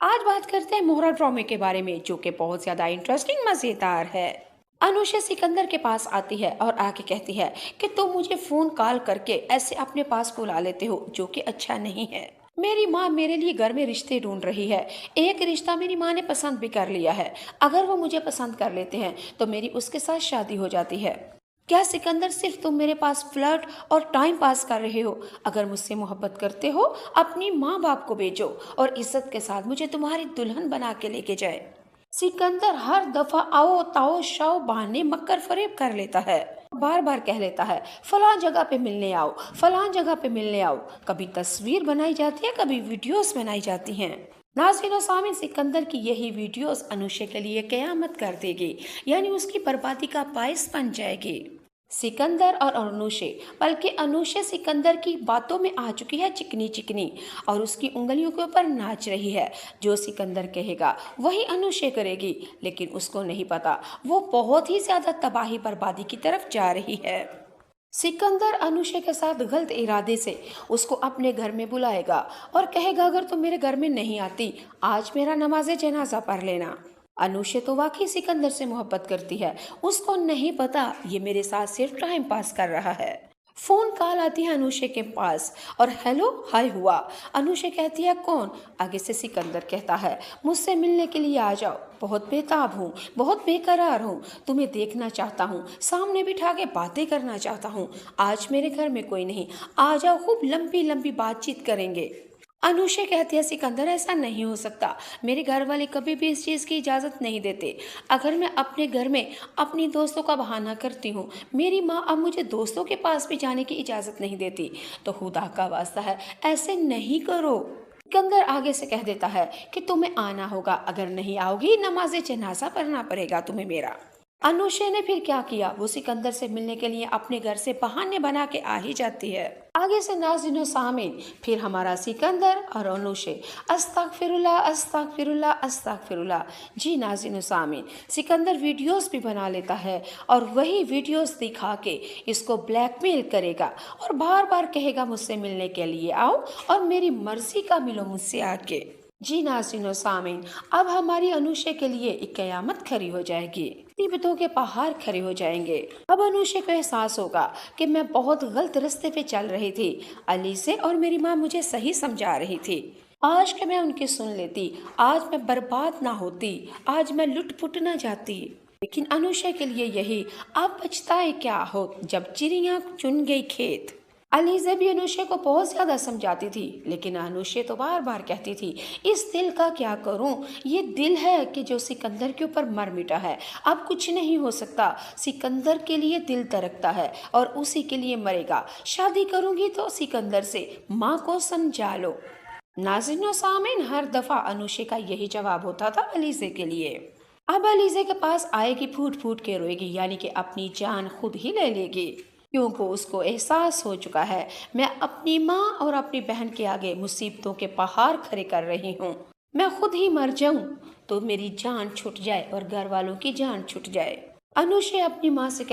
आज बात करते हैं मोहरा ड्रामे के बारे में, जो कि बहुत ज्यादा इंटरेस्टिंग मजेदार है। अनुषा सिकंदर के पास आती है और आके कहती है कि तुम मुझे फोन कॉल करके ऐसे अपने पास बुला लेते हो, जो कि अच्छा नहीं है। मेरी माँ मेरे लिए घर में रिश्ते ढूंढ रही है। एक रिश्ता मेरी माँ ने पसंद भी कर लिया है। अगर वो मुझे पसंद कर लेते हैं तो मेरी उसके साथ शादी हो जाती है। क्या सिकंदर, सिर्फ तुम मेरे पास फ्लर्ट और टाइम पास कर रहे हो? अगर मुझसे मोहब्बत करते हो, अपनी माँ बाप को भेजो और इज्जत के साथ मुझे तुम्हारी दुल्हन बना के लेके जाए। सिकंदर हर दफा आओ ताओ शाओ बहाने मक्कर फरेब कर लेता है। बार बार कह लेता है फलां जगह पे मिलने आओ, फलां जगह पे मिलने आओ। कभी तस्वीर बनाई जाती है, कभी वीडियोस बनाई जाती हैं। नाज़रीन और सामीन, सिकंदर की यही वीडियोस अनुषा के लिए कयामत कर देगी, यानी उसकी बर्बादी का बायस बन जाएगी। सिकंदर और अनुषा, बल्कि अनुषा सिकंदर की बातों में आ चुकी है चिकनी चिकनी और उसकी उंगलियों के ऊपर नाच रही है। जो सिकंदर कहेगा वही अनुषा करेगी, लेकिन उसको नहीं पता वो बहुत ही ज्यादा तबाही बर्बादी की तरफ जा रही है। सिकंदर अनुषा के साथ गलत इरादे से उसको अपने घर में बुलाएगा और कहेगा अगर तुम मेरे घर में नहीं आती, आज मेरा नमाज जनाजा पढ़ लेना। अनुषा तो वाकई सिकंदर से मोहब्बत करती है, उसको नहीं पता ये मेरे साथ सिर्फ टाइम पास कर रहा है। फोन कॉल आती है अनुषा के पास और हेलो हाय हुआ। अनुषा कहती है कौन? आगे से सिकंदर कहता है मुझसे मिलने के लिए आ जाओ, बहुत बेताब हूँ, बहुत बेकरार हूँ, तुम्हें देखना चाहता हूँ, सामने बिठा के बातें करना चाहता हूँ। आज मेरे घर में कोई नहीं, आ जाओ, खूब लंबी लंबी बातचीत करेंगे। अनुषा कहती है सिकंदर ऐसा नहीं हो सकता, मेरे घर वाले कभी भी इस चीज़ की इजाज़त नहीं देते। अगर मैं अपने घर में अपनी दोस्तों का बहाना करती हूँ, मेरी माँ अब मुझे दोस्तों के पास भी जाने की इजाज़त नहीं देती, तो खुदा का वास्ता है ऐसे नहीं करो। सिकंदर आगे से कह देता है कि तुम्हें आना होगा, अगर नहीं आओगी नमाज जनाजा पढ़ना पड़ेगा तुम्हें मेरा। अनुषा ने फिर क्या किया, वो सिकंदर से मिलने के लिए अपने घर से बहाने बना के आ ही जाती है। आगे से नाज़रीन सामीन, फिर हमारा सिकंदर और अनुषा अस्तगफिरुल्लाह अस्तगफिरुल्लाह अस्तगफिरुल्लाह। जी नाज़रीन सामीन, सिकंदर वीडियोस भी बना लेता है और वही वीडियोस दिखा के इसको ब्लैकमेल करेगा और बार बार कहेगा मुझसे मिलने के लिए आओ और मेरी मर्जी का मिलो मुझसे आके। जी नाज़रीन सामीन, अब हमारी अनुषा के लिए एक कयामत खड़ी हो जाएगी, मुसीबतों के पहाड़ खड़े हो जाएंगे। अब अनुषा को एहसास होगा कि मैं बहुत गलत रास्ते पे चल रही थी। अली से और मेरी माँ मुझे सही समझा रही थी। आज के मैं उनकी सुन लेती, आज मैं बर्बाद ना होती, आज मैं लुट-पुट ना जाती। लेकिन अनुषा के लिए यही अब पछताए क्या हो जब चिड़िया चुन गई खेत। अलीज़ा भी अनुषा को बहुत ज्यादा समझाती थी, लेकिन अनुषा तो बार बार कहती थी इस दिल का क्या करूं, ये दिल है कि जो सिकंदर के ऊपर मर मिटा है, अब कुछ नहीं हो सकता। सिकंदर के लिए दिल धड़कता है और उसी के लिए मरेगा। शादी करूंगी तो सिकंदर से, माँ को समझा लो। नाज़रीन सामीन, हर दफा अनुषा का यही जवाब होता था अलीज़ा के लिए। अब अलीज़ा के पास आएगी, फूट फूट के रोएगी, यानी कि अपनी जान खुद ही ले लेगी, क्योंकि उसको एहसास हो चुका है मैं अपनी माँ और अपनी बहन के आगे मुसीबतों के पहाड़ खड़े कर रही हूँ। मैं खुद ही मर जाऊं तो मेरी जान छूट जाए और घर वालों की जान छूट जाए। अनुषा अपनी माँ से